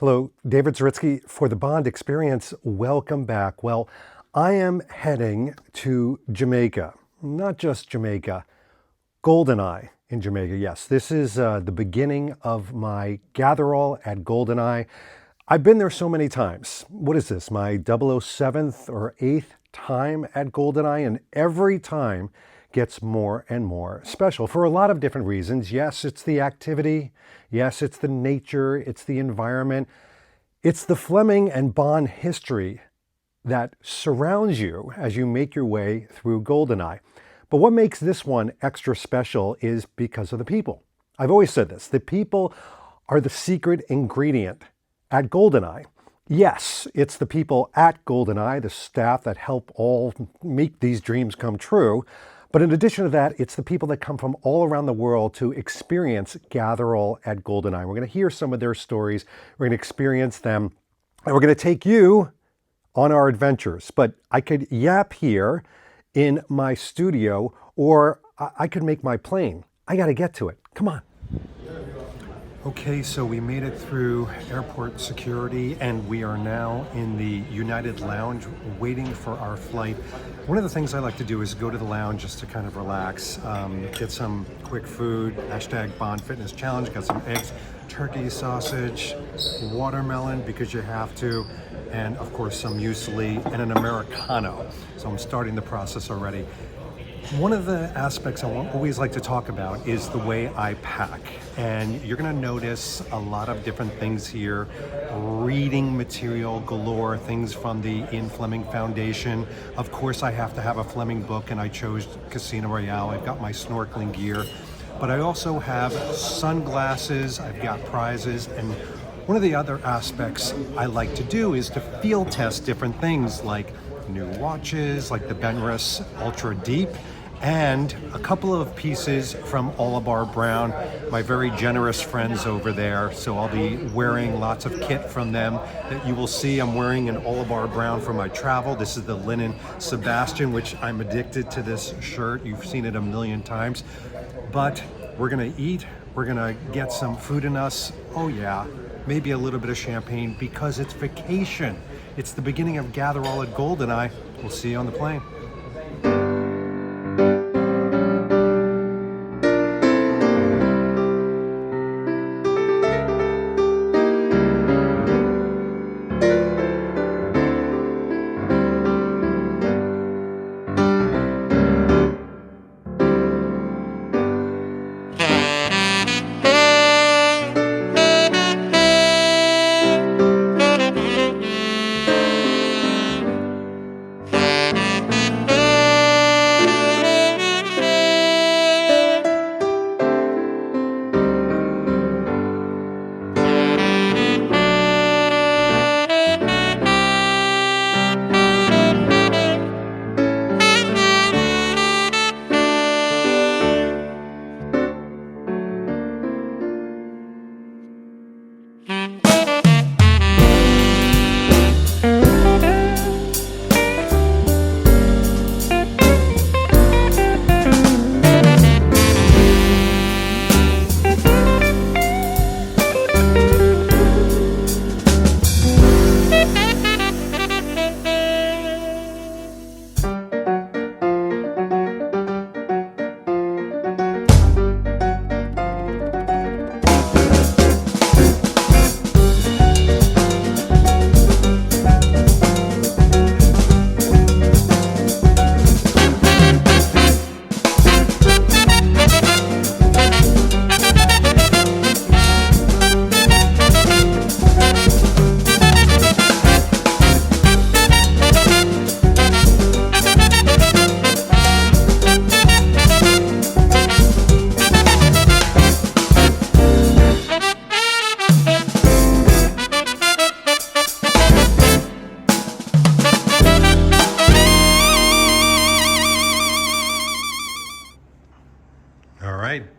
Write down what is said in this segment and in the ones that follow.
Hello, David Zaritsky for the Bond Experience. Welcome back. Well, I am heading to Jamaica, not just Jamaica, GoldenEye in Jamaica. Yes, this is the beginning of my Gatherall at GoldenEye. I've been there so many times. What is this, my 007th or 8th time at GoldenEye? And every time gets more and more special for a lot of different reasons. Yes, it's the activity. Yes, it's the nature. It's the environment. It's the Fleming and Bond history that surrounds you as you make your way through GoldenEye. But what makes this one extra special is because of the people. I've always said this. The people are the secret ingredient at GoldenEye. Yes, it's the people at GoldenEye, the staff that help all make these dreams come true. But in addition to that, it's the people that come from all around the world to experience Gatherall at GoldenEye. We're going to hear some of their stories. We're going to experience them. And we're going to take you on our adventures. But I could yap here in my studio, or I could make my plane. I got to get to it. Come on. Okay, so we made it through airport security and we are now in the United Lounge waiting for our flight. One of the things I like to do is go to the lounge just to kind of relax, get some quick food, hashtag Bond Fitness Challenge, got some eggs, turkey sausage, watermelon because you have to, and of course some muesli and an Americano. So I'm starting the process already. One of the aspects I always like to talk about is the way I pack. And you're going to notice a lot of different things here. Reading material galore, things from the Ian Fleming Foundation. Of course, I have to have a Fleming book, and I chose Casino Royale. I've got my snorkeling gear. But I also have sunglasses, I've got prizes, and one of the other aspects I like to do is to field test different things like new watches, like the Benrus Ultra Deep, and a couple of pieces from Oliver Brown, my very generous friends over there. So I'll be wearing lots of kit from them that you will see. I'm wearing an Oliver Brown for my travel. This is the linen Sebastian, which I'm addicted to this shirt. You've seen it a million times. But we're gonna eat, we're gonna get some food in us. Oh yeah, maybe a little bit of champagne because it's vacation. It's the beginning of Gatherall at GoldenEye. We'll see you on the plane.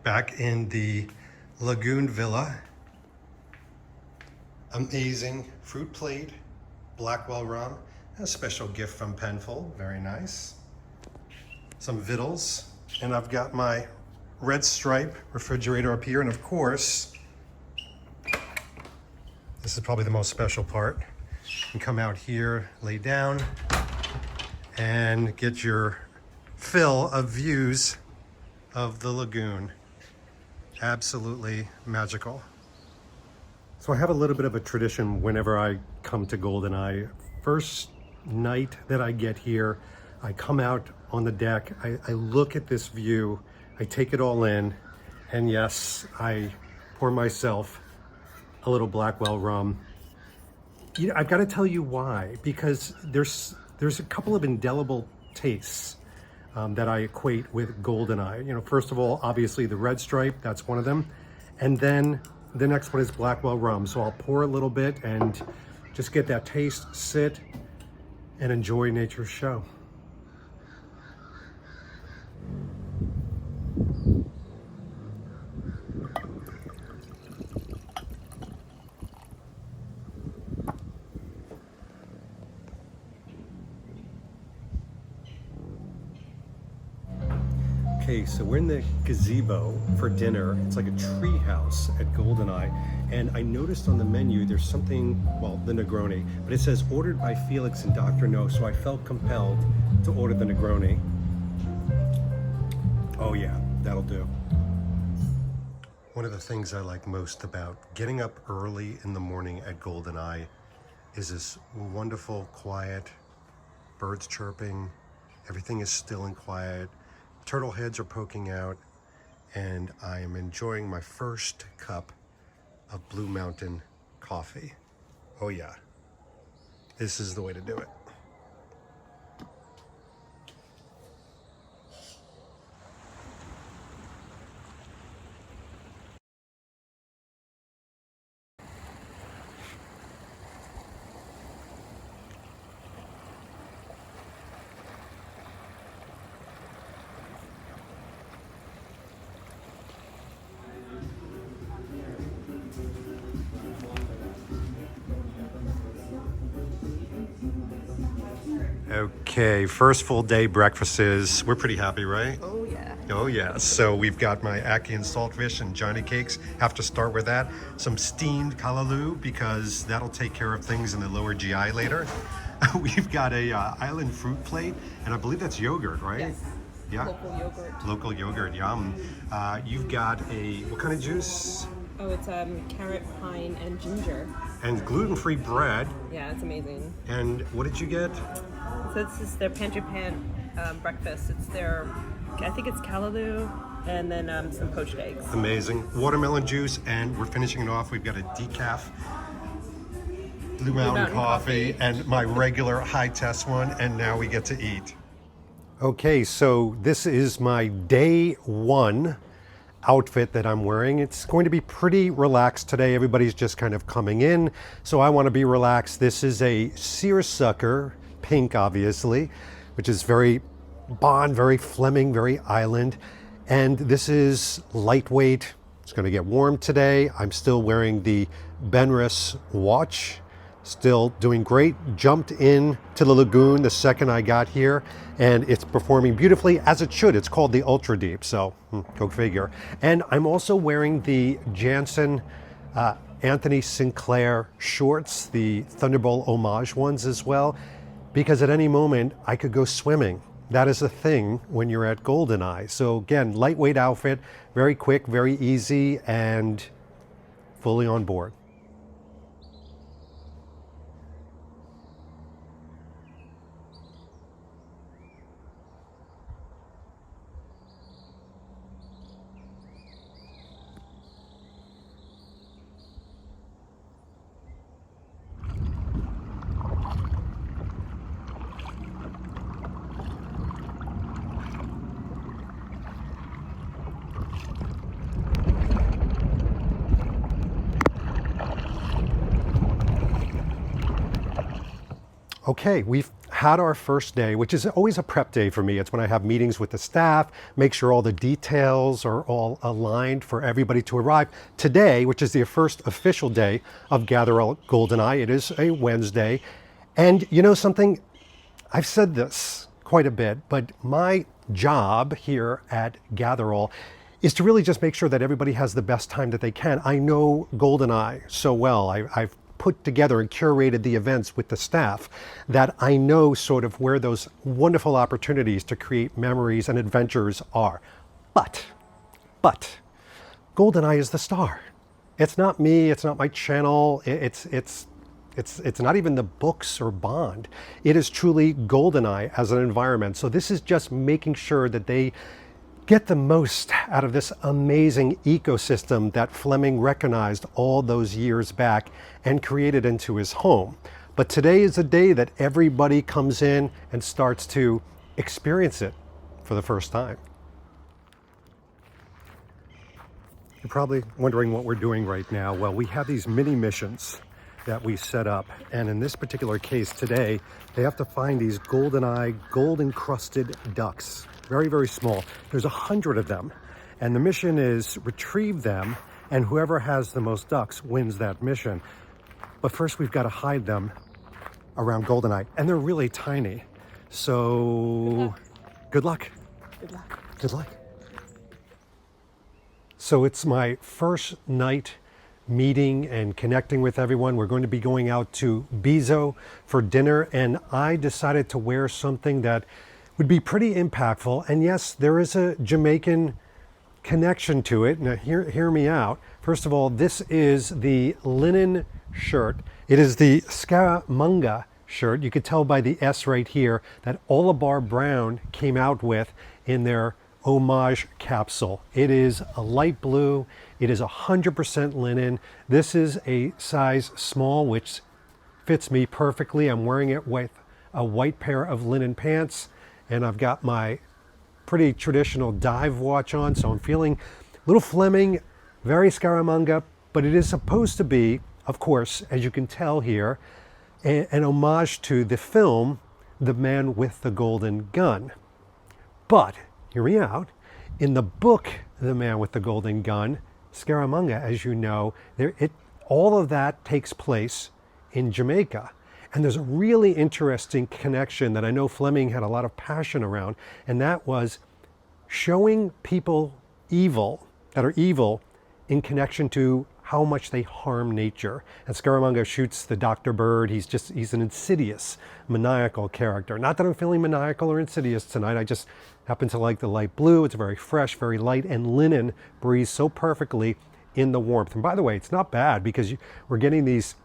Back in the Lagoon Villa. Amazing fruit plate, Blackwell rum, a special gift from Penfold, very nice. Some victuals, and I've got my Red Stripe refrigerator up here, and of course, This is probably the most special part. You can come out here, lay down, and get your fill of views of the lagoon. Absolutely magical. So I have a little bit of a tradition whenever I come to GoldenEye. First night that I get here, I come out on the deck, I look at this view, I take it all in, and yes, I pour myself a little Blackwell rum. You know, I've got to tell you why, because there's a couple of indelible tastes that I equate with GoldenEye. You know, first of all, obviously the red stripe, that's one of them. And then the next one is Blackwell rum. So I'll pour a little bit and just get that taste, sit, and enjoy nature's show. Okay, so we're in the gazebo for dinner. It's like a tree house at GoldenEye. And I noticed on the menu there's something, well, the Negroni, but it says ordered by Felix and Dr. No, so I felt compelled to order the Negroni. Oh yeah, that'll do. One of the things I like most about getting up early in the morning at GoldenEye is this wonderful, quiet, birds chirping, everything is still and quiet. Turtle heads are poking out, and I am enjoying my first cup of Blue Mountain coffee. Oh yeah, this is the way to do it. Okay, first full day breakfasts. We're pretty happy, right? Oh yeah. Oh yeah. So we've got my ackee and saltfish and Johnny cakes. Have to start with that. Some steamed callaloo because that'll take care of things in the lower GI later. We've got a island fruit plate, and I believe that's yogurt, right? Yes. Yeah. Local yogurt. Local yogurt, yum. You've got a, what kind of juice? Oh, it's carrot, pine, and ginger. And gluten-free bread. Yeah, it's amazing. And what did you get? So this is their pantry pan breakfast. It's their, I think it's callaloo, and then some poached eggs. Amazing. Watermelon juice, and we're finishing it off. We've got a decaf Blue Mountain coffee and my regular high test one, and now we get to eat. Okay, so this is my day one outfit that I'm wearing. It's going to be pretty relaxed today. Everybody's just kind of coming in, so I want to be relaxed. This is a seersucker, pink obviously, which is very Bond, very Fleming, very island. And this is lightweight. It's going to get warm today. I'm still wearing the Benris watch. Still doing great. Jumped in to the lagoon the second I got here, and it's performing beautifully, as it should. It's called the Ultra Deep, so go figure. And I'm also wearing the Jansen Anthony Sinclair shorts, the Thunderbolt homage ones as well, because at any moment I could go swimming. That is a thing when you're at GoldenEye. So again, lightweight outfit, very quick, very easy, and fully on board. Okay, we've had our first day, which is always a prep day for me. It's when I have meetings with the staff, make sure all the details are all aligned for everybody to arrive. Today, which is the first official day of GATHERALL at GoldenEye, it is a Wednesday. And you know something? I've said this quite a bit, but my job here at GATHERALL is to really just make sure that everybody has the best time that they can. I know GoldenEye so well. I've put together and curated the events with the staff that I know sort of where those wonderful opportunities to create memories and adventures are. But GoldenEye is the star. It's not me, it's not my channel, it's not even the books or Bond. It is truly GoldenEye as an environment. So this is just making sure that they get the most out of this amazing ecosystem that Fleming recognized all those years back and created into his home. But today is a day that everybody comes in and starts to experience it for the first time. You're probably wondering what we're doing right now. Well, we have these mini missions that we set up, and in this particular case today, they have to find these GoldenEye gold encrusted ducks. Very, very small. There's 100 of them, and the mission is retrieve them, and whoever has the most ducks wins that mission. But first we've got to hide them around GoldenEye, and they're really tiny. So good luck. Good luck. Good luck. So it's my first night meeting and connecting with everyone. We're going to be going out to Bizo for dinner, and I decided to wear something that would be pretty impactful. And yes, there is a Jamaican connection to it. Now hear me out. First of all, this is the linen shirt. It is the Scaramanga shirt. You could tell by the S right here that Olabar Brown came out with in their homage capsule. It is a light blue. It is 100% linen. This is a size small, which fits me perfectly. I'm wearing it with a white pair of linen pants, and I've got my pretty traditional dive watch on, so I'm feeling a little Fleming, very Scaramanga, but it is supposed to be, of course, as you can tell here, an homage to the film, The Man with the Golden Gun. But hear me out. In the book, The Man with the Golden Gun, Scaramanga, as you know, all of that takes place in Jamaica. And there's a really interesting connection that I know Fleming had a lot of passion around, and that was showing people that are evil in connection to how much they harm nature. And Scaramanga shoots the Dr. Bird. He's an insidious, maniacal character. Not that I'm feeling maniacal or insidious tonight. I just happen to like the light blue. It's very fresh, very light, and linen breathes so perfectly in the warmth. And by the way, it's not bad because we're getting these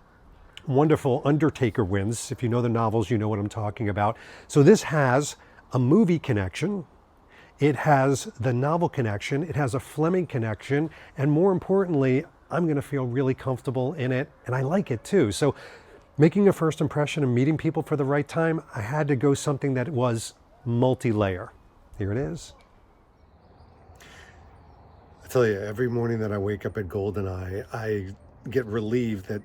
wonderful Undertaker wins. If you know the novels, you know what I'm talking about. So this has a movie connection. It has the novel connection. It has a Fleming connection. And more importantly, I'm going to feel really comfortable in it, and I like it too. So making a first impression and meeting people for the right time, I had to go something that was multi-layer. Here it is. I tell you, every morning that I wake up at GoldenEye, I get relieved that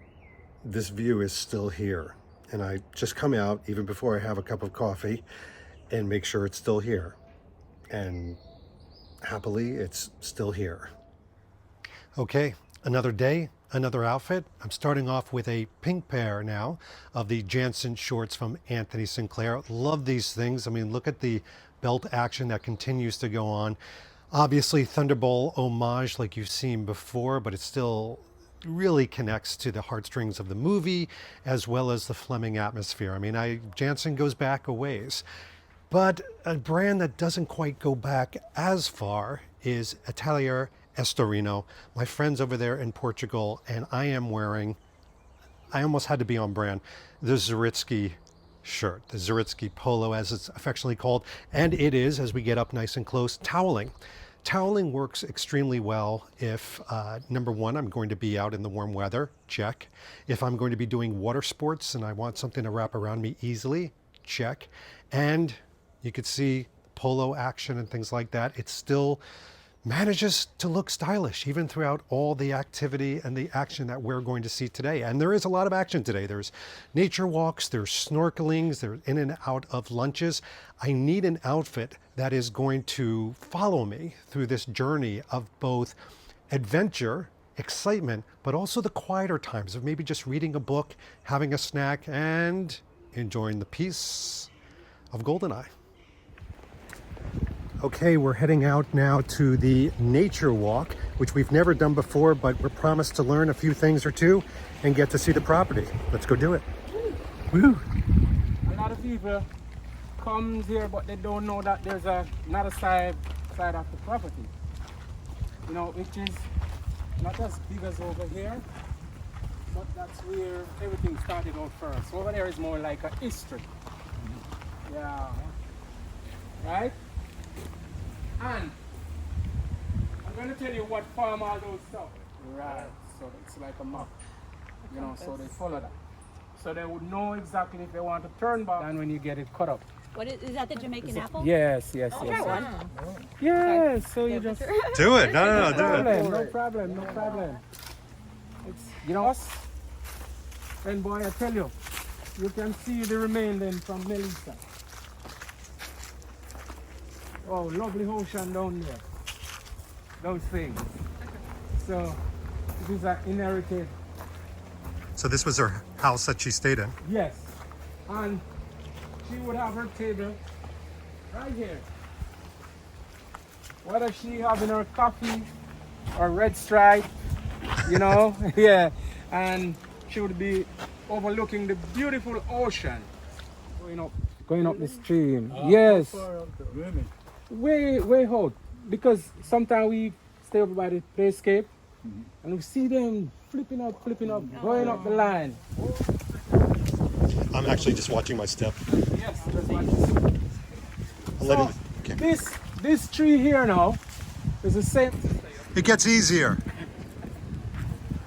this view is still here. And I just come out even before I have a cup of coffee and make sure it's still here. And happily, it's still here. Okay. Another day, another outfit. I'm starting off with a pink pair now of the Jansen shorts from Anthony Sinclair. Love these things. I mean, look at the belt action that continues to go on. Obviously, Thunderbolt homage like you've seen before, but it still really connects to the heartstrings of the movie as well as the Fleming atmosphere. I mean, Jansen goes back a ways. But a brand that doesn't quite go back as far is Atelier Estorino, my friends over there in Portugal, and I am wearing, I almost had to be on brand, the Zaritsky shirt, the Zaritsky polo as it's affectionately called, and it is, as we get up nice and close, toweling. Toweling works extremely well if, number one, I'm going to be out in the warm weather, check. If I'm going to be doing water sports and I want something to wrap around me easily, check. And you could see polo action and things like that. It still manages to look stylish even throughout all the activity and the action that we're going to see today. And there is a lot of action today. There's nature walks, there's snorkelings, there's in and out of lunches. I need an outfit that is going to follow me through this journey of both adventure, excitement, but also the quieter times of maybe just reading a book, having a snack, and enjoying the peace of GoldenEye. Okay, we're heading out now to the nature walk. which we've never done before, but we're promised to learn a few things or two and get to see the property. Let's go do it. Woo! A lot of people come here, but they don't know that there's another side of the property. You know, which is not as big as over here, but that's where everything started out first. Over there is more like a history. Yeah. Right? And I'm going to tell you what farm all those stuff. Right. So it's like a map. You know, so they follow that. So they would know exactly if they want to turn back and when you get it cut up. What is that, the Jamaican apple? Yes, yes, I'll yes. try yes. one. Yes, so you just Do it. No, do it. no problem. It's, you know us, and boy, I tell you, you can see the remaining from Melissa. Oh, lovely ocean down there. Those things. So these are inherited. So this was her house that she stayed in. Yes, and she would have her table right here. Whether she having her coffee or red stripe, you know, yeah, and she would be overlooking the beautiful ocean going up the stream. Yes, way out, because sometimes we stay over by the playscape and we see them flipping up, going up the line. I'm actually just watching my step. Yes, that's what So, okay. This tree here now is the same. It gets easier.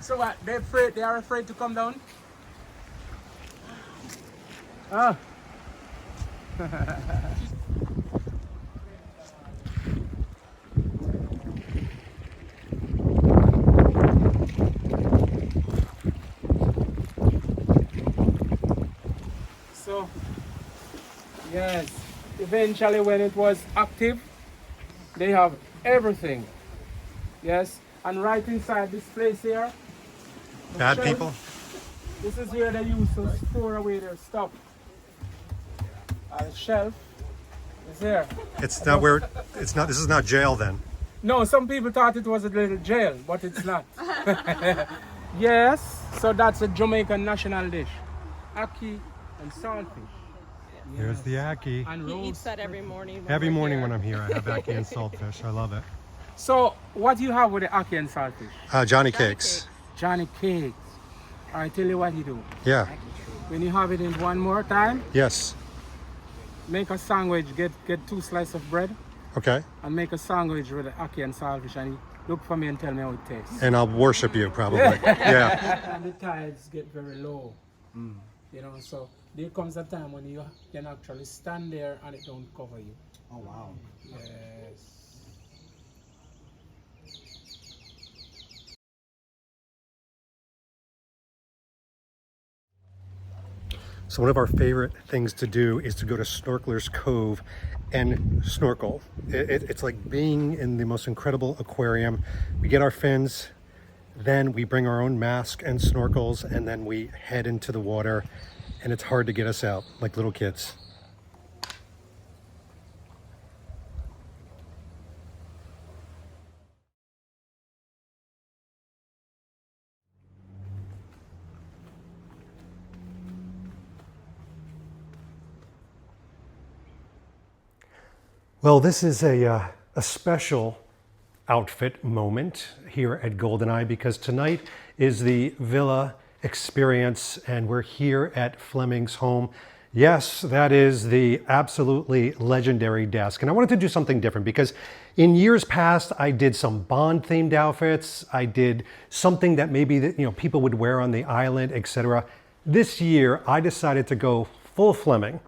So what? They are afraid to come down? Ah. So, yes, eventually when it was active, they have everything. Yes, and right inside this place here, the Bad shelf, people? this is where they used to store away their stuff. The shelf is here. It's not where, it's not, this is not jail then. No, some people thought it was a little jail, but it's not. Yes, so that's a Jamaican national dish. Ackee and saltfish. Here's the ackee. And He roast. eats that every morning. Every morning when I'm here, I have ackee and saltfish. I love it. So, what do you have with the ackee and saltfish? Johnny cakes. Johnny cakes. I tell you what you do. Yeah. When you have it in one more time, Yes. make a sandwich, get 2 slices of bread, Okay. and make a sandwich with the ackee and saltfish, and you look for me and tell me how it tastes. And I'll worship you probably. Yeah. And the tides get very low. You know, so there comes a time when you can actually stand there and it don't cover you. Oh wow. Yes. So one of our favorite things to do is to go to Snorkeler's Cove and snorkel. It's like being in the most incredible aquarium. We get our fins, then we bring our own mask and snorkels, and then we head into the water, and it's hard to get us out, like little kids. Well, this is a special outfit moment here at GoldenEye because tonight is the villa experience and we're here at Fleming's home. Yes, that is the absolutely legendary desk. And I wanted to do something different because in years past, I did some Bond themed outfits. I did something that maybe people would wear on the island, etc. This year, I decided to go full Fleming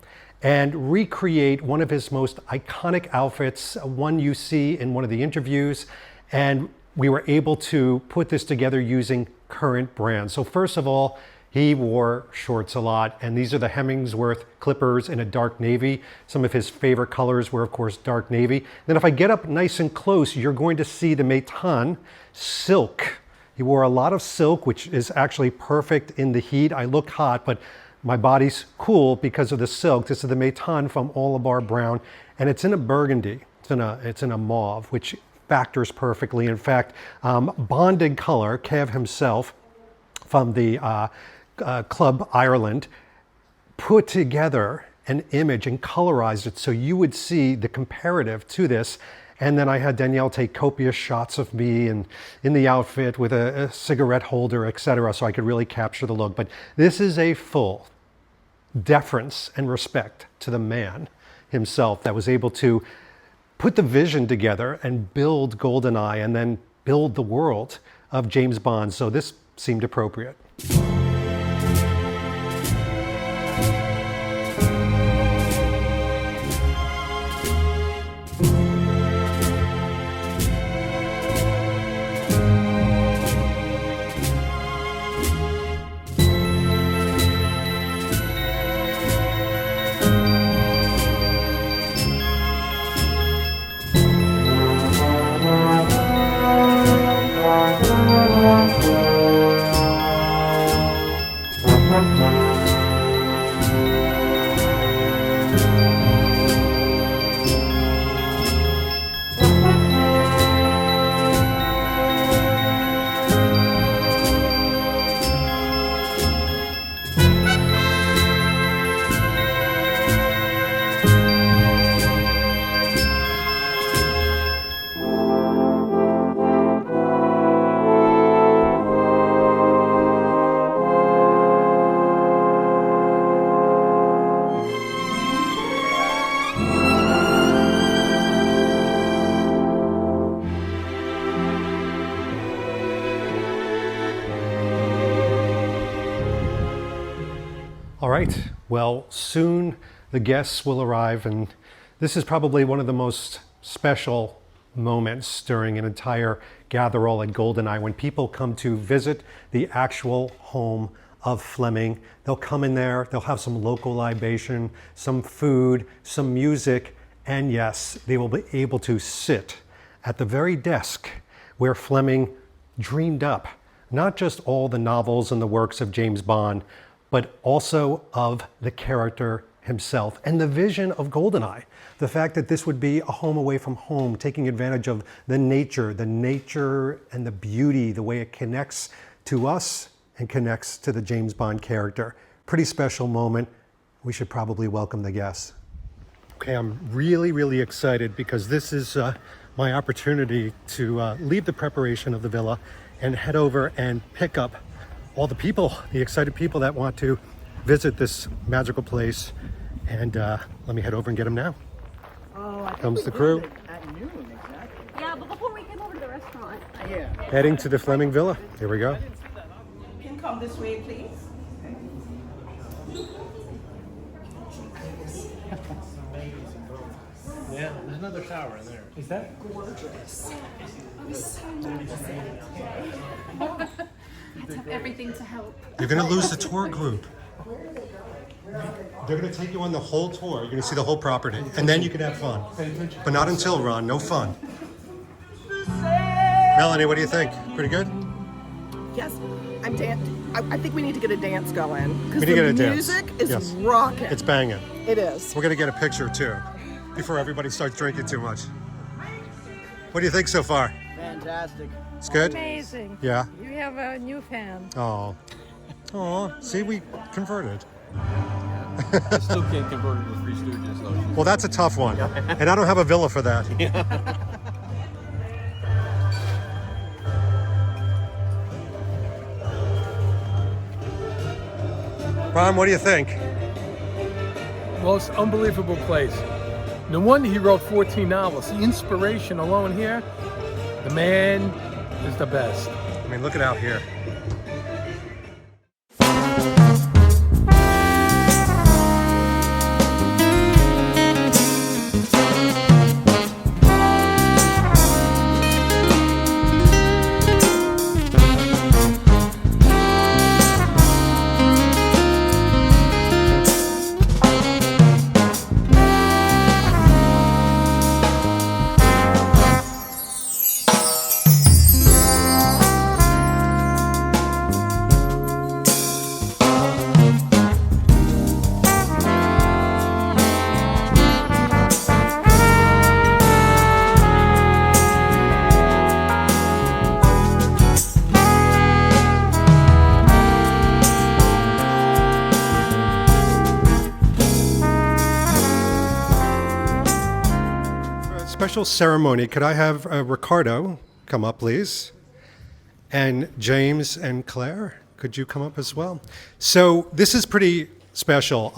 and recreate one of his most iconic outfits, one you see in one of the interviews. And we were able to put this together using current brands. So first of all, he wore shorts a lot, and these are the Hemmingsworth Clippers in a dark navy. Some of his favorite colors were, of course, dark navy. Then if I get up nice and close, you're going to see the Maton silk. He wore a lot of silk, which is actually perfect in the heat. I look hot, but my body's cool because of the silk. This is the Maton from All Bar Brown, and it's in a burgundy. It's in a mauve, which factors perfectly. In fact, Bonding Color, Kev himself from the Club Ireland, put together an image and colorized it so you would see the comparative to this. And then I had Danielle take copious shots of me and in the outfit with a cigarette holder, etc., so I could really capture the look. But this is a full deference and respect to the man himself that was able to put the vision together and build GoldenEye and then build the world of James Bond. So this seemed appropriate. All right, well, soon the guests will arrive, and this is probably one of the most special moments during an entire Gatherall at GoldenEye when people come to visit the actual home of Fleming. They'll come in there, they'll have some local libation, some food, some music, and yes, they will be able to sit at the very desk where Fleming dreamed up not just all the novels and the works of James Bond, but also of the character himself and the vision of GoldenEye. The fact that this would be a home away from home, taking advantage of the nature and the beauty, the way it connects to us and connects to the James Bond character. Pretty special moment. We should probably welcome the guests. Okay, I'm really, really excited because this is my opportunity to leave the preparation of the villa and head over and pick up all the people, the excited people that want to visit this magical place. And let me head over and get them now. Oh, I Comes the crew. At noon, exactly. Yeah, but before we came over to the restaurant. Yeah. Heading to the Fleming Villa. Here we go. You can come this way, please. Yeah, there's another shower in there. Is that gorgeous? Everything to help. You're gonna lose the tour group. They're gonna take you on the whole tour. You're gonna see the whole property, and then you can have fun. But not until, Ron, no fun. Melanie, what do you think? Pretty good? Yes, I think we need to get a dance going because We need to the get a dance. music is Yes. rocking. It's banging. It is. We're gonna get a picture too, before everybody starts drinking too much. What do you think so far? Fantastic. It's good? Amazing. Yeah? You have a new fan. Oh. Oh, see, we converted. I still can't convert it to Three Stooges, though. Well, that's a tough one. And I don't have a villa for that. Ron, what do you think? Most unbelievable place. No wonder he wrote 14 novels. The inspiration alone here, the man is the best. I mean, look at out here. special ceremony. Could I have Ricardo come up, please? And James and Claire, could you come up as well? So this is pretty special.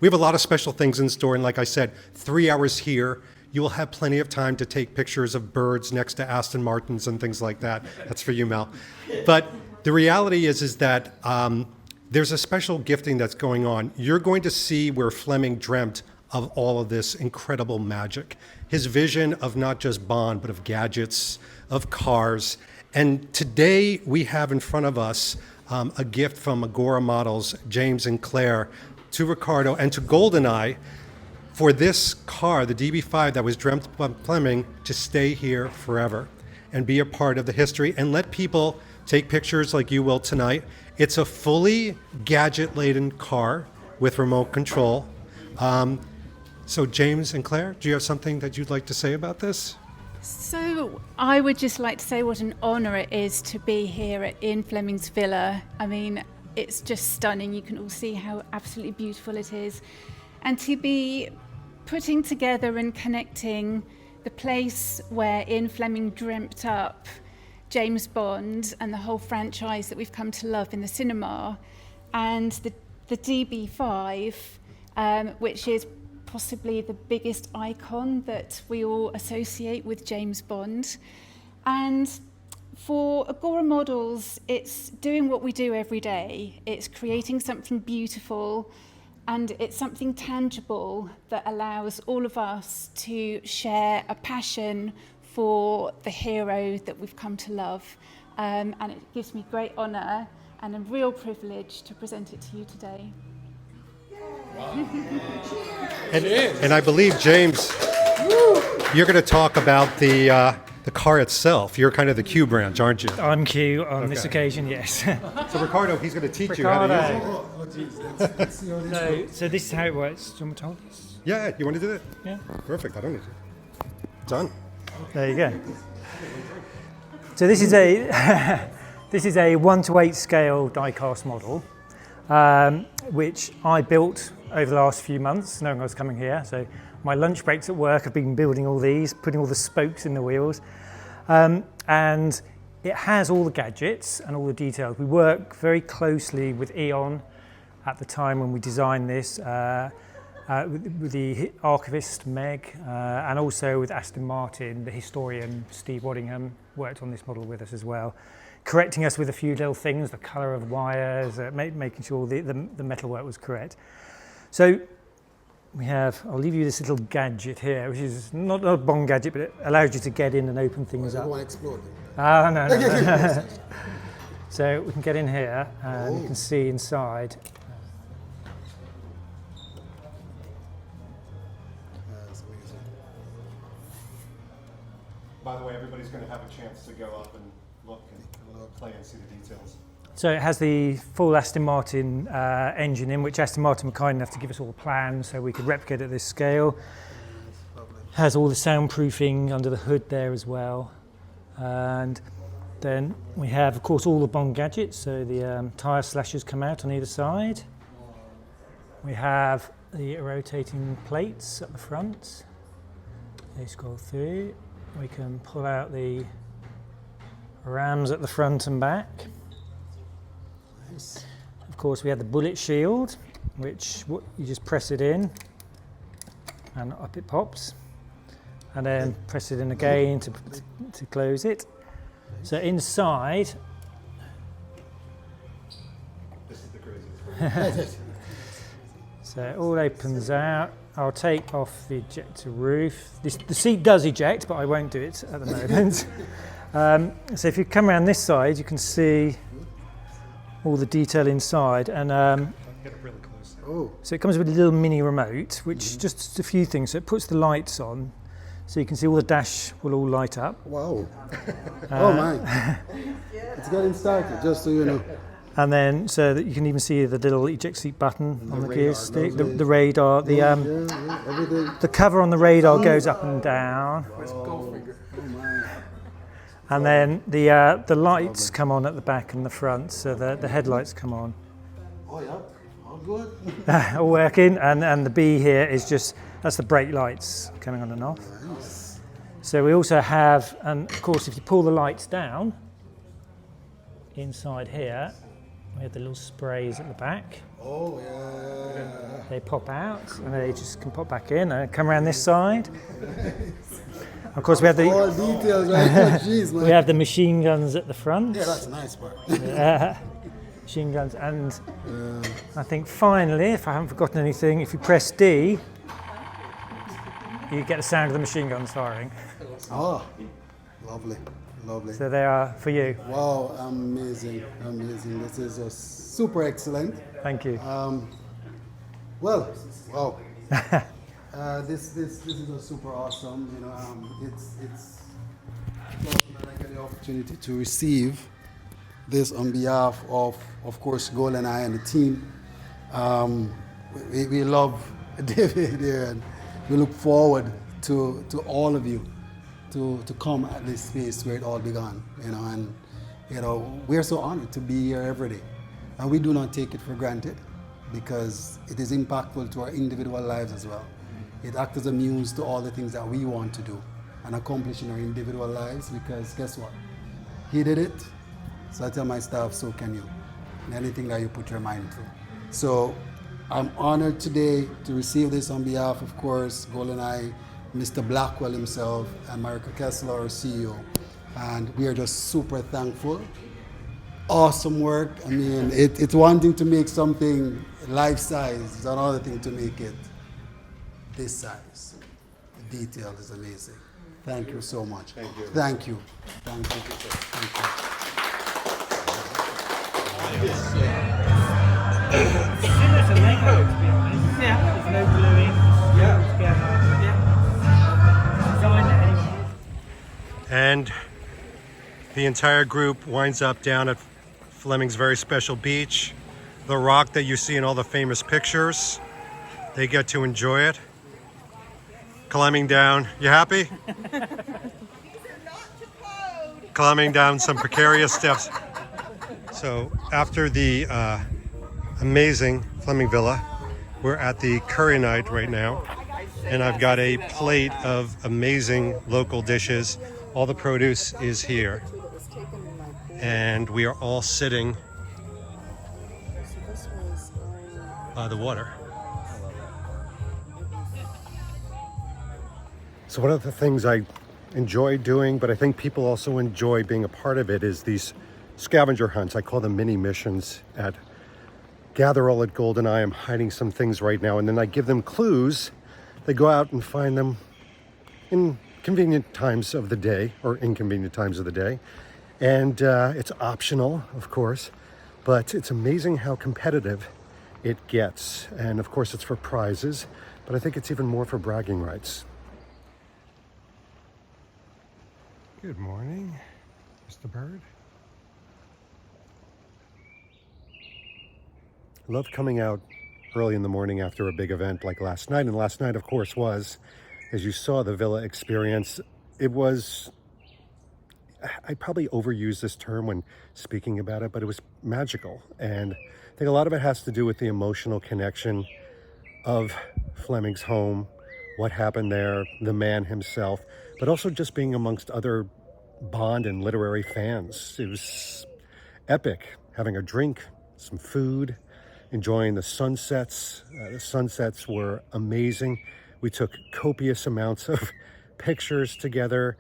We have a lot of special things in store, and like I said, 3 hours here. You will have plenty of time to take pictures of birds next to Aston Martins and things like that. That's for you, Mel. But the reality is that there's a special gifting that's going on. You're going to see where Fleming dreamt of all of this incredible magic. His vision of not just Bond, but of gadgets, of cars. And today we have in front of us a gift from Agora Models, James and Claire, to Ricardo and to GoldenEye for this car, the DB5 that was dreamt by Fleming, to stay here forever and be a part of the history and let people take pictures like you will tonight. It's a fully gadget-laden car with remote control. So James and Claire, do you have something that you'd like to say about this? So I would just like to say what an honour it is to be here at Ian Fleming's villa. I mean, it's just stunning. You can all see how absolutely beautiful it is. And to be putting together and connecting the place where Ian Fleming dreamt up James Bond and the whole franchise that we've come to love in the cinema, and the DB5, which is possibly the biggest icon that we all associate with James Bond. And for Agora Models, it's doing what we do every day. It's creating something beautiful, and it's something tangible that allows all of us to share a passion for the hero that we've come to love. And it gives me great honour and a real privilege to present it to you today. And I believe, James, you're going to talk about the car itself. You're kind of the Q branch, aren't you? I'm Q on this occasion, yes. So Ricardo, he's going to teach you how to use it. So this is how it works. Do you want me to hold this? Yeah, you want to do that? Yeah. Perfect, I don't need to. Done. There you go. So this is a this is a 1:8 scale die-cast model, which I built over the last few months, knowing I was coming here. So my lunch breaks at work, I've been building all these, putting all the spokes in the wheels. And it has all the gadgets and all the details. We work very closely with Eon at the time when we designed this, with the archivist Meg, and also with Aston Martin. The historian Steve Waddingham worked on this model with us as well, correcting us with a few little things, the colour of wires, making sure the metalwork was correct. So we have, I'll leave you this little gadget here, which is not a Bond gadget, but it allows you to get in and open things up. Ah, no. So we can get in here and you can see inside. By the way, everybody's going to have a chance to go up and look and play and see the details. So it has the full Aston Martin engine in, which Aston Martin were kind enough to give us all the plans so we could replicate at this scale. Has all the soundproofing under the hood there as well. And then we have, of course, all the Bond gadgets. So the tyre slashers come out on either side. We have the rotating plates at the front. They scroll through. We can pull out the rams at the front and back. Nice. Of course, we have the bullet shield, which you just press it in and up it pops. And then press it in again to close it. So inside, this is the craziest. So it all opens out. I'll take off the ejector roof. The seat does eject, but I won't do it at the moment. So if you come around this side, you can see all the detail inside. And Get it really close. so it comes with a little mini remote, which just a few things. So it puts the lights on, so you can see all the dash will all light up. Wow. Oh my. It's getting started, just so you know. And then, so that you can even see the little eject seat button on the gear stick, the radar, the cover on the radar goes up and down. And then the lights come on at the back and the front, so the headlights come on. Oh yeah, all good. All working, and the B here is just, that's the brake lights coming on and off. Nice. So we also have, and of course, if you pull the lights down, inside here, we have the little sprays at the back. Oh, yeah. They pop out, and they just can pop back in and come around this side. Of course, we have All the details, right? Jeez, man. we have the machine guns at the front. Yeah, that's a nice part. Machine guns, and I think finally, if I haven't forgotten anything, if you press D, you get the sound of the machine guns firing. Oh, lovely, lovely. So they are for you. Wow, amazing, amazing. This is super excellent. Thank you. Well, wow. This is a super awesome. You know, it's that I get the opportunity to receive this on behalf of course, GoldenEye and the team. We love David here, and we look forward to all of you to come at this space where it all began. You know, and you know, we're so honored to be here every day, and we do not take it for granted because it is impactful to our individual lives as well. It acts as a muse to all the things that we want to do and accomplish in our individual lives, because guess what? He did it, so I tell my staff, so can you. And anything that you put your mind to. So I'm honored today to receive this on behalf, of course, GoldenEye, Mr. Blackwell himself, and Marika Kessler, our CEO. And we are just super thankful. Awesome work. I mean, it's one thing to make something life-size, it's another thing to make it this size. The detail is amazing. Thank you so much. Thank you. Thank you. Thank you. Thank you. Similar to Lego, to be honest. Yeah. There's no gluing. Yeah. Designed it anyway. And the entire group winds up down at Fleming's very special beach. The rock that you see in all the famous pictures. They get to enjoy it. Climbing down. You happy? Climbing down some precarious steps. So after the amazing Fleming Villa, we're at the curry night right now, and I've got a plate of amazing local dishes. All the produce is here, and we are all sitting by the water. So one of the things I enjoy doing, but I think people also enjoy being a part of it, is these scavenger hunts. I call them mini missions at GATHERALL at GoldenEye. I'm hiding some things right now, and then I give them clues. They go out and find them in convenient times of the day, or inconvenient times of the day. And it's optional, of course, but it's amazing how competitive it gets. And of course, it's for prizes, but I think it's even more for bragging rights. Good morning, Mr. Bird. I love coming out early in the morning after a big event like last night. And last night, of course, was, as you saw, the Villa experience. It was, I probably overuse this term when speaking about it, but it was magical. And I think a lot of it has to do with the emotional connection of Fleming's home, what happened there, the man himself, but also just being amongst other Bond and literary fans. It was epic, having a drink, some food, enjoying the sunsets. The sunsets were amazing. We took copious amounts of pictures together.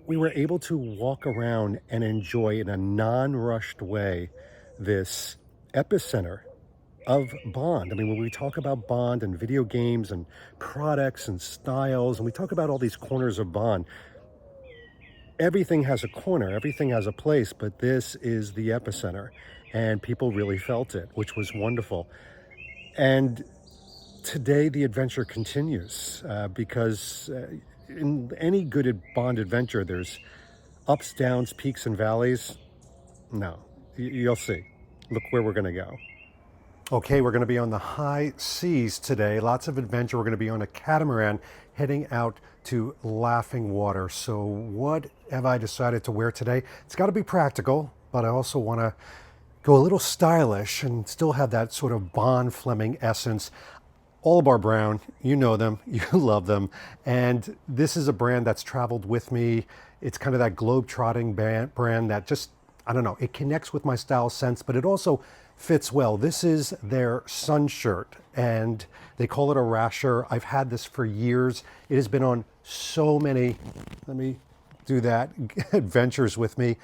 We were able to walk around and enjoy in a non-rushed way this epicenter of Bond. I mean, when we talk about Bond and video games and products and styles, and we talk about all these corners of Bond, everything has a corner, everything has a place, but this is the epicenter, and people really felt it, which was wonderful. And today the adventure continues because in any good Bond adventure, there's ups, downs, peaks, and valleys. No, you'll see. Look where we're going to go. Okay, we're going to be on the high seas today. Lots of adventure. We're going to be on a catamaran heading out to laughing water. So what have I decided to wear today? It's got to be practical, but I also want to go a little stylish and still have that sort of Bond Fleming essence. All Bar Brown, you know them, you love them. And this is a brand that's traveled with me. It's kind of that globe-trotting brand that just, I don't know, it connects with my style sense, but it also fits well. This is their sun shirt, and they call it a rasher. I've had this for years. It has been on so many, let me do that, adventures with me.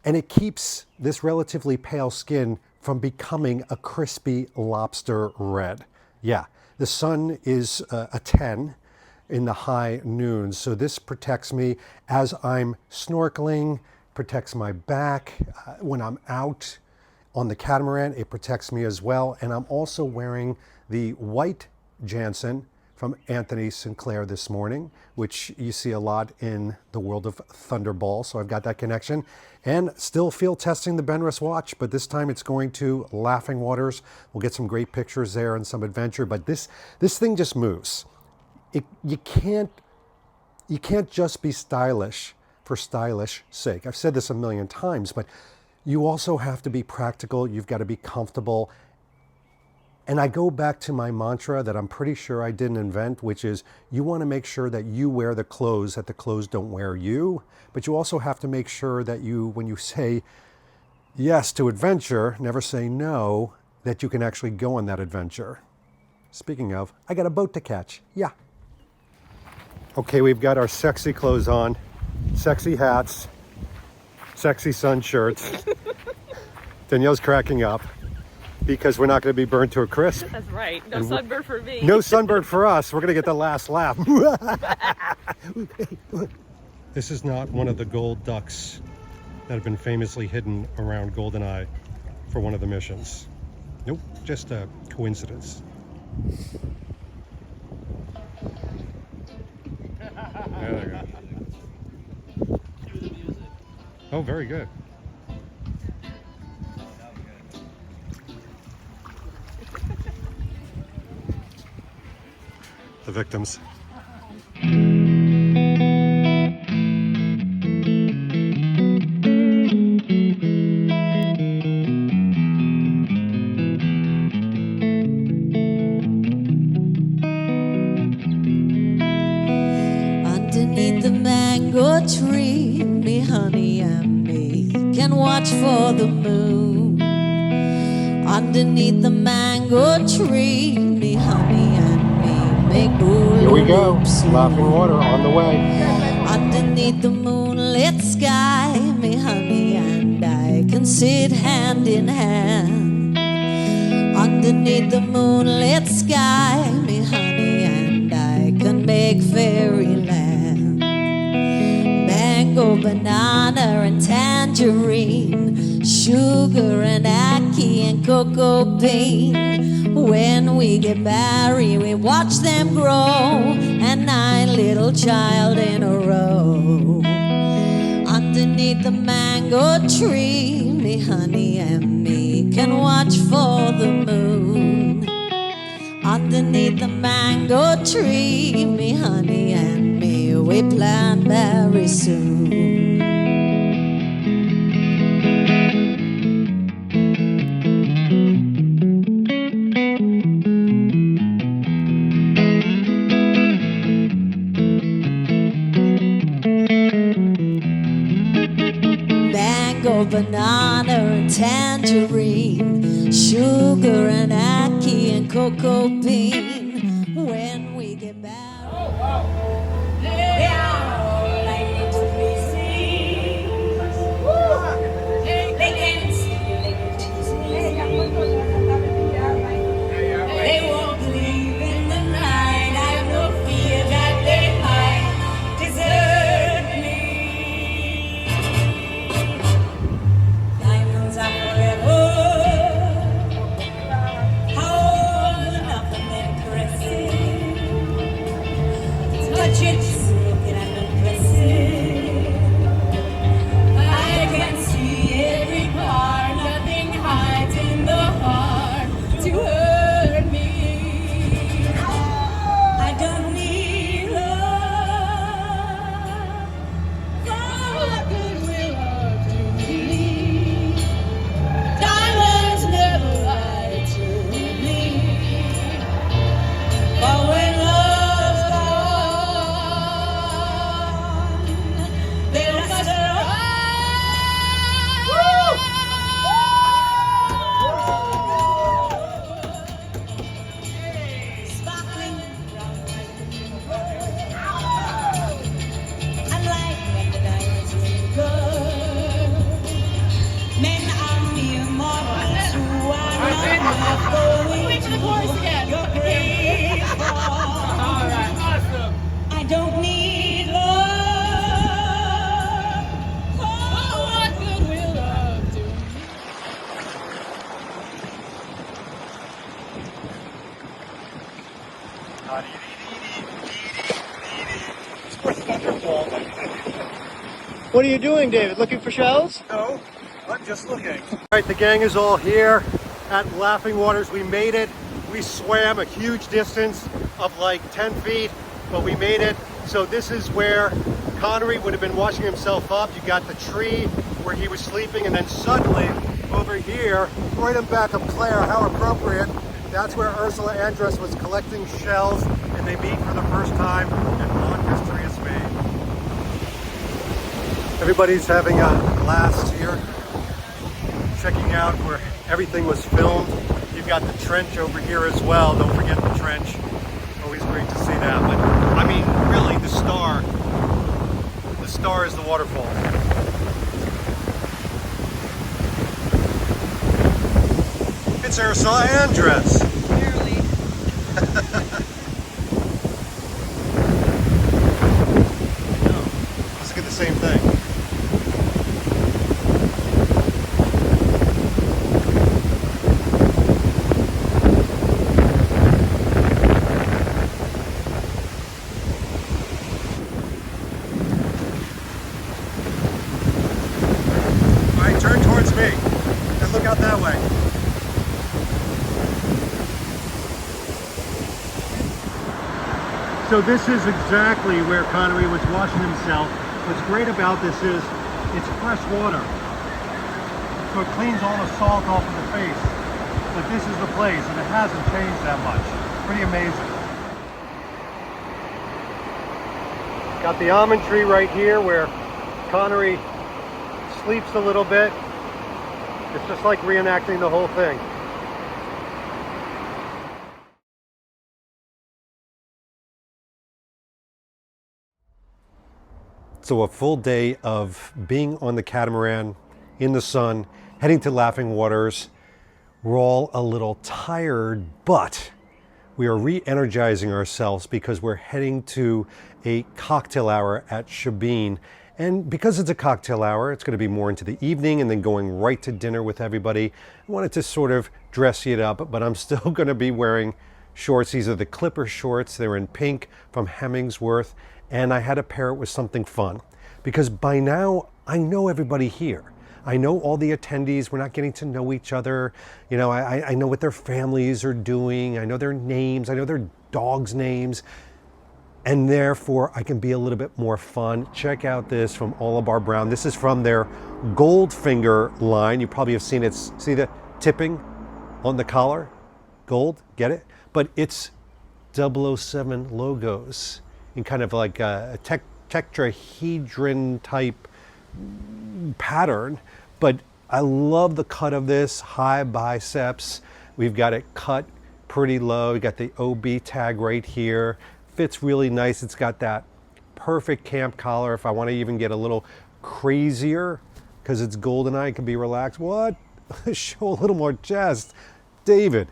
And it keeps this relatively pale skin from becoming a crispy lobster red. Yeah, the sun is a 10 in the high noons, so this protects me as I'm snorkeling, protects my back. When I'm out on the catamaran, it protects me as well. And I'm also wearing the white Jansen from Anthony Sinclair this morning, which you see a lot in the world of Thunderball. So I've got that connection. And still field testing the Benrus watch, but this time it's going to Laughing Waters. We'll get some great pictures there and some adventure, but this thing just moves. You can't just be stylish for stylish sake. I've said this a million times, but you also have to be practical. You've got to be comfortable. And I go back to my mantra that I'm pretty sure I didn't invent, which is you want to make sure that you wear the clothes, that the clothes don't wear you. But you also have to make sure that you, when you say yes to adventure, never say no, that you can actually go on that adventure. Speaking of, I got a boat to catch. Yeah. Okay, we've got our sexy clothes on, sexy hats, sexy sun shirts. Danielle's cracking up because we're not going to be burned to a crisp. That's right. No sunburn for me. No sunburn for us. We're going to get the last laugh. This is not one of the gold ducks that have been famously hidden around GoldenEye for one of the missions. Nope, just a coincidence. There we go. Oh, very good. The victims. Underneath the mango tree, me honey and me can watch for the moon. Underneath the mango tree, me honey and me make hula Here we go. hoops. Laughing Water on the way. Underneath the moonlit sky, me honey and I can sit hand in hand. Underneath the moonlit sky, me honey and I can make fairyland. Mango, banana and tangerine, sugar and ackee and cocoa bean. When we get married, we watch them grow, and 9 little child in a row. Underneath the mango tree, me honey and me can watch for the moon. Underneath the mango tree, me honey and me, we plan very soon. Mango, banana and tangerine, sugar and ackee and cocoa bean. When we get married, they are like to be seen. They can see, they can see. They won't leave in the night. I have no fear that they might desert me. Diamonds are forever. How nothing impressive. Touch What are you doing, David? Looking for shells? No, I'm just looking. All right, the gang is all here at Laughing Waters. We made it. We swam a huge distance of like 10 feet, but we made it. So this is where Connery would have been washing himself up. You got the tree where he was sleeping, and then suddenly over here, right in back of Claire, how appropriate, that's where Ursula Andress was collecting shells, and they meet for the first time, and Bond history is made. Everybody's having a blast here, checking out where everything was filmed. You've got the trench over here as well. Don't forget the trench. Always great to see that. But I mean, really, the star is the waterfall. It's Ursula Andress. Barely. Let's look at the same thing. Turn towards me and look out that way. So this is exactly where Connery was washing himself. What's great about this is it's fresh water. So it cleans all the salt off of the face. But this is the place, and it hasn't changed that much. Pretty amazing. Got the almond tree right here where Connery sleeps a little bit. It's just like reenacting the whole thing. So a full day of being on the catamaran in the sun, heading to Laughing Waters. We're all a little tired, but we are re-energizing ourselves because we're heading to a cocktail hour at Shabine. And because it's a cocktail hour, it's going to be more into the evening and then going right to dinner with everybody. I wanted to sort of dress it up, but I'm still going to be wearing shorts. These are the Clipper shorts. They're in pink from Hemmingsworth. And I had to pair it with something fun because by now I know everybody here. I know all the attendees. We're not getting to know each other. You know, I know what their families are doing. I know their names. I know their dogs' names. And therefore, I can be a little bit more fun. Check out this from Oliver Brown. This is from their Goldfinger line. You probably have seen it. See the tipping on the collar? Gold, get it? But it's 007 logos in kind of like a tetrahedron type pattern. But I love the cut of this, high biceps. We've got it cut pretty low. We got the OB tag right here. Fits really nice. It's got that perfect camp collar. If I want to even get a little crazier, because it's GoldenEye, it can be relaxed. What? Show a little more chest. David,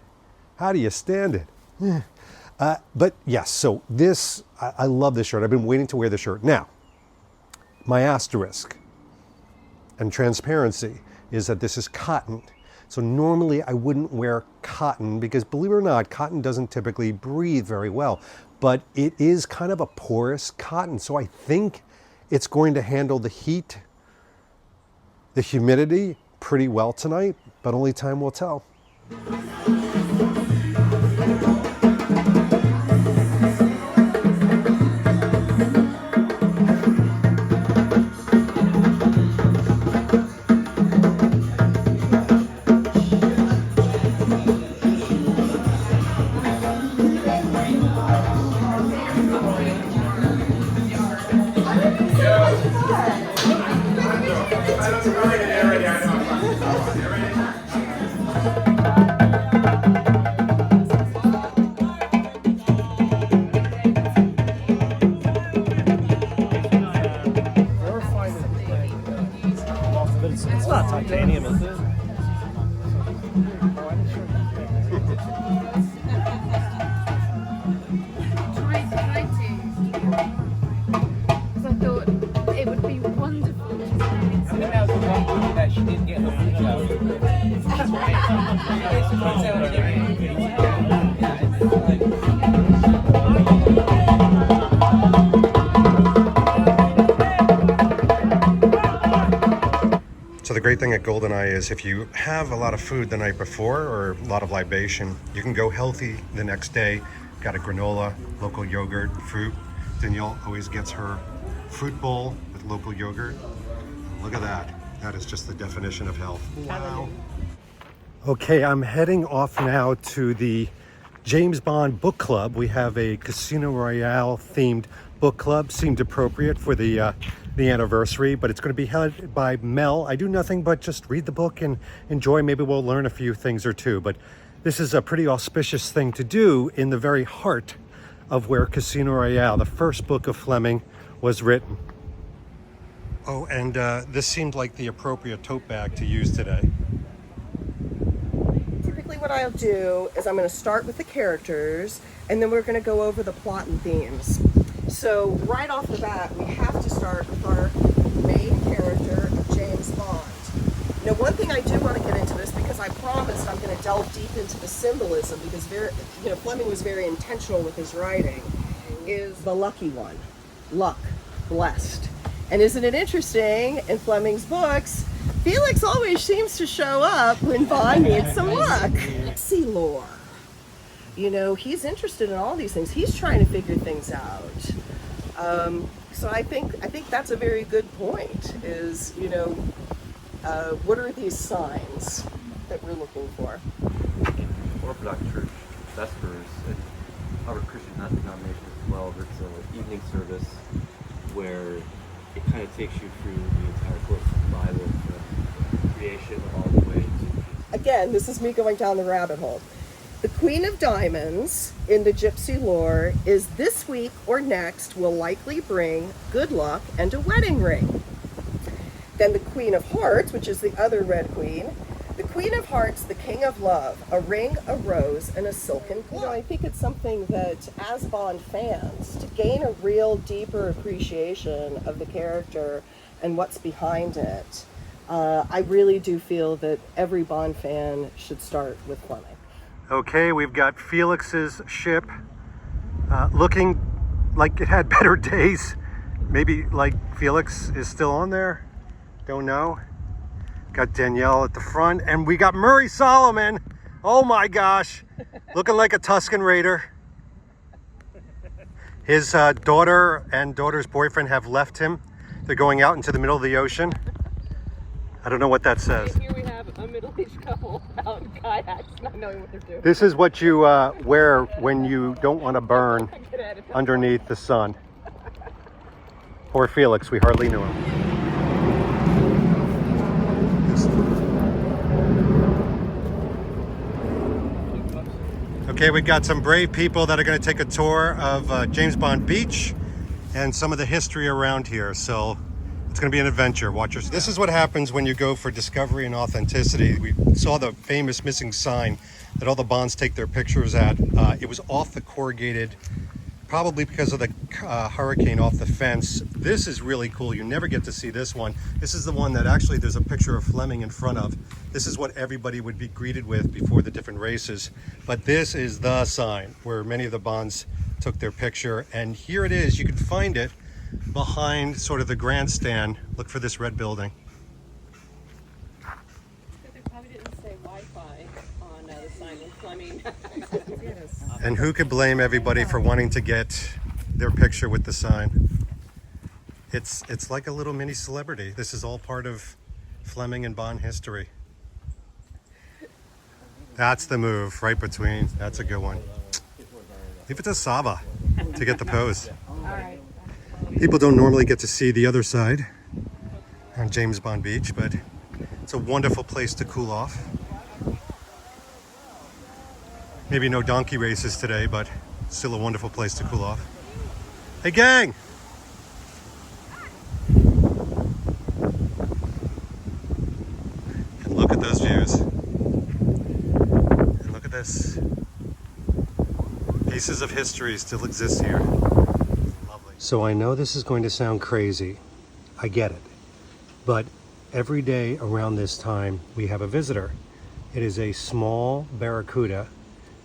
how do you stand it? But yes, so this, I love this shirt. I've been waiting to wear the shirt. Now, my asterisk and transparency is that this is cotton. So normally I wouldn't wear cotton because, believe it or not, cotton doesn't typically breathe very well. But it is kind of a porous cotton. So I think it's going to handle the heat, the humidity pretty well tonight, but only time will tell. It's not titanium, is it? Because I thought it would be wonderful to say. I think that was the one that she didn't get her food out. That's right. So the great thing at GoldenEye is if you have a lot of food the night before or a lot of libation, you can go healthy the next day. Got a granola, local yogurt, fruit. Danielle always gets her fruit bowl with local yogurt. Look at that. That is just the definition of health. Wow. Okay, I'm heading off now to the James Bond book club. We have a Casino Royale themed book club. Seemed appropriate for the anniversary, but it's going to be held by Mel. I do nothing but just read the book and enjoy. Maybe we'll learn a few things or two, but this is a pretty auspicious thing to do in the very heart of where Casino Royale, the first book of Fleming, was written. Oh, and this seemed like the appropriate tote bag to use today. Typically what I'll do is I'm going to start with the characters, and then we're going to go over the plot and themes. So right off the bat, we have to start with our main character of James Bond. Now, one thing I do want to get into this, because I promised I'm going to delve deep into the symbolism, because Fleming was very intentional with his writing, is the lucky one. Luck. Blessed. And isn't it interesting, in Fleming's books, Felix always seems to show up when Bond needs some luck. See lore. You know, he's interested in all these things. He's trying to figure things out. So I think that's a very good point, is, you know, what are these signs that we're looking for? In Orthodox Church Vespers, our Christian denomination as well, it's an evening service where it kind of takes you through the entire course of the Bible, from creation all the way to... Again, this is me going down the rabbit hole. The Queen of Diamonds in the Gypsy lore is this week or next will likely bring good luck and a wedding ring. Then the Queen of Hearts, which is the other Red Queen, the Queen of Hearts, the King of Love, a ring, a rose, and a silken glove. You know, I think it's something that, as Bond fans, to gain a real deeper appreciation of the character and what's behind it, I really do feel that every Bond fan should start with Fleming. Okay, we've got Felix's ship looking like it had better days. Maybe like Felix is still on there. Don't know. Got Danielle at the front, and we got Murray Solomon. Oh my gosh, looking like a Tuscan Raider. His daughter and daughter's boyfriend have left him. They're going out into the middle of the ocean. I don't know what that says. And here we have a middle-aged couple out in kayaks, not knowing what they're doing. This is what you wear when you don't want to burn underneath the sun. Poor Felix, we hardly knew him. Okay, we got some brave people that are going to take a tour of James Bond Beach and some of the history around here. So it's going to be an adventure. Watch your step. This is what happens when you go for discovery and authenticity. We saw the famous missing sign that all the Bonds take their pictures at. It was off the corrugated, probably because of the hurricane, off the fence. This is really cool. You never get to see this one. This is the one that actually there's a picture of Fleming in front of. This is what everybody would be greeted with before the different races. But this is the sign where many of the Bonds took their picture. And here it is. You can find it behind sort of the grandstand. Look for this red building. They probably didn't say Wi-Fi on the sign with Fleming. And who could blame everybody for wanting to get their picture with the sign? It's like a little mini celebrity. This is all part of Fleming and Bond history. That's the move, right between. That's a good one. Leave it to Saba to get the pose. People don't normally get to see the other side on James Bond Beach, but it's a wonderful place to cool off. Maybe no donkey races today, but still a wonderful place to cool off. Hey gang! And look at those views. And look at this. Pieces of history still exist here. Lovely. So I know this is going to sound crazy. I get it. But every day around this time, we have a visitor. It is a small barracuda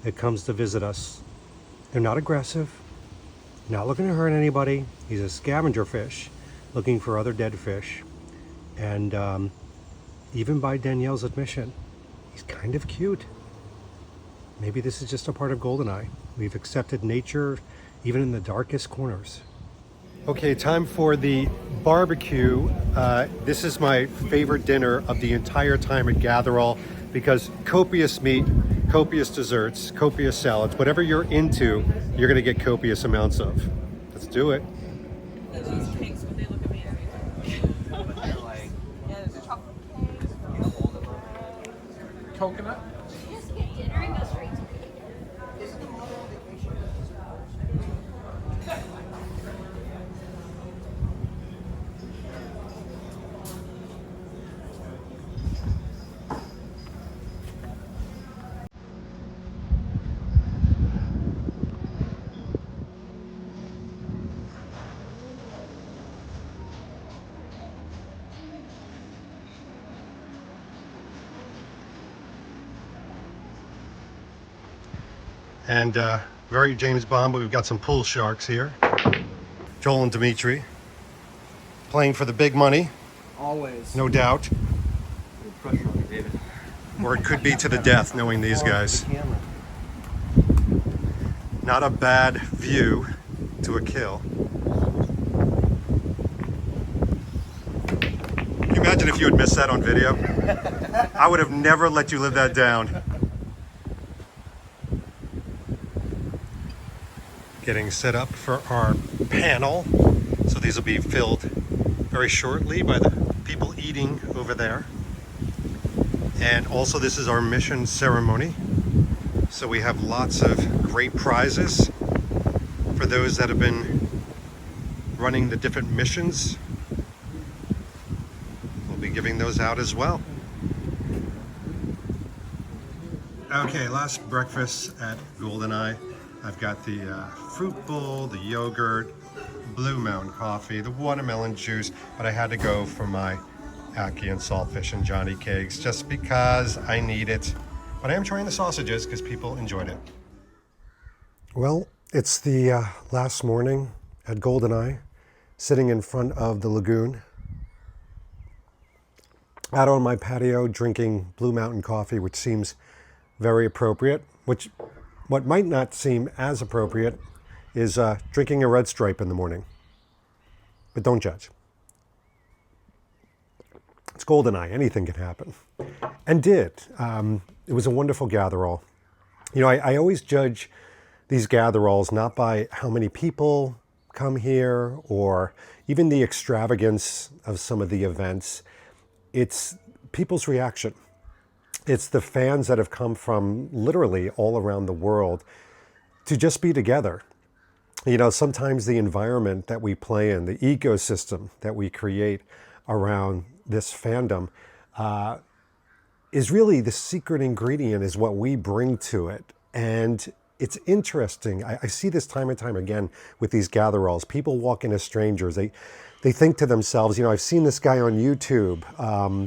that comes to visit us. They're not aggressive, not looking to hurt anybody. He's a scavenger fish looking for other dead fish. And even by Danielle's admission, he's kind of cute. Maybe this is just a part of GoldenEye. We've accepted nature even in the darkest corners. Okay, time for the barbecue. This is my favorite dinner of the entire time at GATHERALL because copious meat, copious desserts, copious salads, whatever you're into, you're gonna get copious amounts of. Let's do it. The cheesecakes, when they look amazing. Yeah, there's a chocolate cake. Coconut? Just get dinner and go straight to And very James Bond, but we've got some pool sharks here. Joel and Dimitri playing for the big money, Always. no doubt. No pressure on you, David. Or it could be to the death knowing these guys. Not a bad view to a kill. Can you imagine if you had missed that on video? I would have never let you live that down. Getting set up for our panel. So these will be filled very shortly by the people eating over there. And also this is our mission ceremony. So we have lots of great prizes for those that have been running the different missions. We'll be giving those out as well. Okay, last breakfast at GoldenEye. I've got the fruit bowl, the yogurt, Blue Mountain coffee, the watermelon juice, but I had to go for my ackee and saltfish and Johnny cakes just because I need it. But I am trying the sausages because people enjoyed it. Well, it's the last morning at GoldenEye, sitting in front of the lagoon, out on my patio drinking Blue Mountain coffee, which seems very appropriate, what might not seem as appropriate is drinking a Red Stripe in the morning. But don't judge. It's GoldenEye, anything can happen. And did. It was a wonderful gatherall. You know, I always judge these gatheralls not by how many people come here or even the extravagance of some of the events. It's people's reaction. It's the fans that have come from literally all around the world to just be together. You know, sometimes the environment that we play in, the ecosystem that we create around this fandom is really the secret ingredient, is what we bring to it. And it's interesting. I see this time and time again with these gatheralls. People walk in as strangers. They think to themselves, you know, I've seen this guy on YouTube,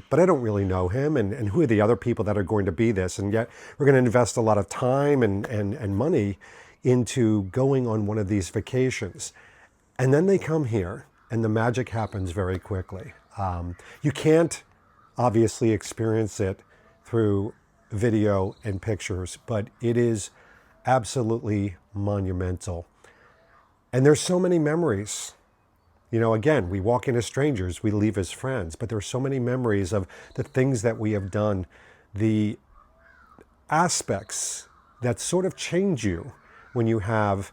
but I don't really know him. And who are the other people that are going to be this? And yet we're going to invest a lot of time and money into going on one of these vacations. And then they come here and the magic happens very quickly. You can't obviously experience it through video and pictures, but it is absolutely monumental. And there's so many memories. You know, again, we walk in as strangers, we leave as friends, but there's so many memories of the things that we have done, the aspects that sort of change you when you have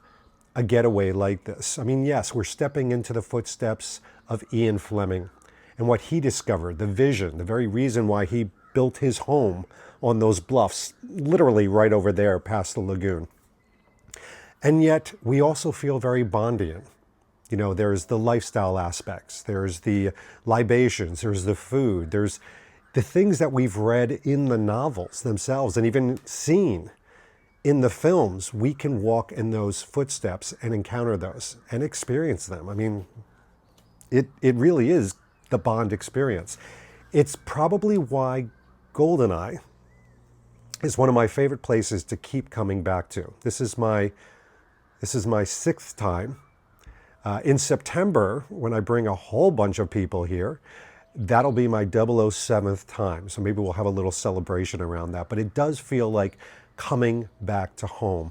a getaway like this. I mean, yes, we're stepping into the footsteps of Ian Fleming and what he discovered, the vision, the very reason why he built his home on those bluffs, literally right over there past the lagoon. And yet we also feel very Bondian. You know, there's the lifestyle aspects, there's the libations, there's the food, there's the things that we've read in the novels themselves and even seen in the films. We can walk in those footsteps and encounter those and experience them. I mean, it really is the Bond experience. It's probably why GoldenEye is one of my favorite places to keep coming back to. This is my sixth time. In September, when I bring a whole bunch of people here, That'll be my 007th time, so maybe we'll have a little celebration around that. But it does feel like coming back to home.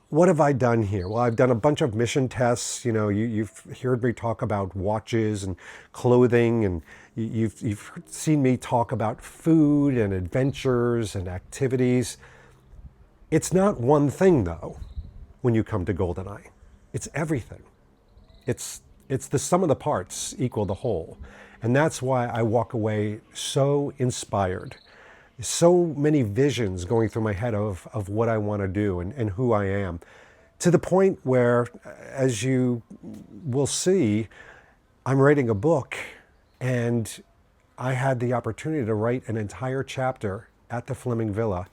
What have I done here? Well, I've done a bunch of mission tests. You know, you've heard me talk about watches and clothing, and you've seen me talk about food and adventures and activities. It's not one thing, though, when you come to GoldenEye. It's everything. It's the sum of the parts equal the whole. And that's why I walk away so inspired. So many visions going through my head of what I want to do and who I am. To the point where, as you will see, I'm writing a book, and I had the opportunity to write an entire chapter at the Fleming Villa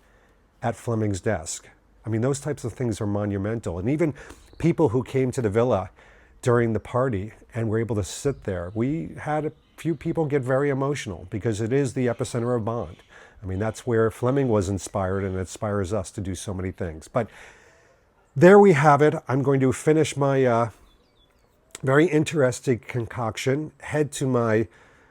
at Fleming's desk. I mean, those types of things are monumental. And even people who came to the villa during the party and were able to sit there, we had a few people get very emotional because it is the epicenter of Bond. I mean, that's where Fleming was inspired, and it inspires us to do so many things. But there we have it. I'm going to finish my very interesting concoction, head to my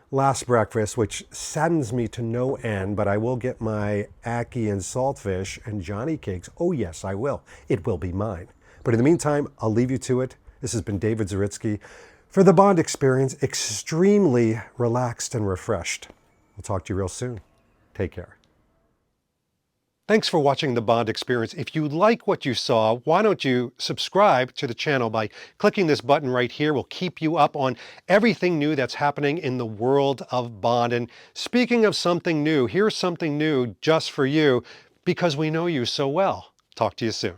last breakfast, which saddens me to no end, but I will get my ackee and saltfish and Johnny cakes. Oh yes, I will. It will be mine. But in the meantime, I'll leave you to it. This has been David Zaritsky for the Bond Experience, extremely relaxed and refreshed. We'll talk to you real soon. Take care. Thanks for watching the Bond Experience. If you like what you saw, why don't you subscribe to the channel by clicking this button right here. We'll keep you up on everything new that's happening in the world of Bond. And speaking of something new, here's something new just for you because we know you so well. Talk to you soon.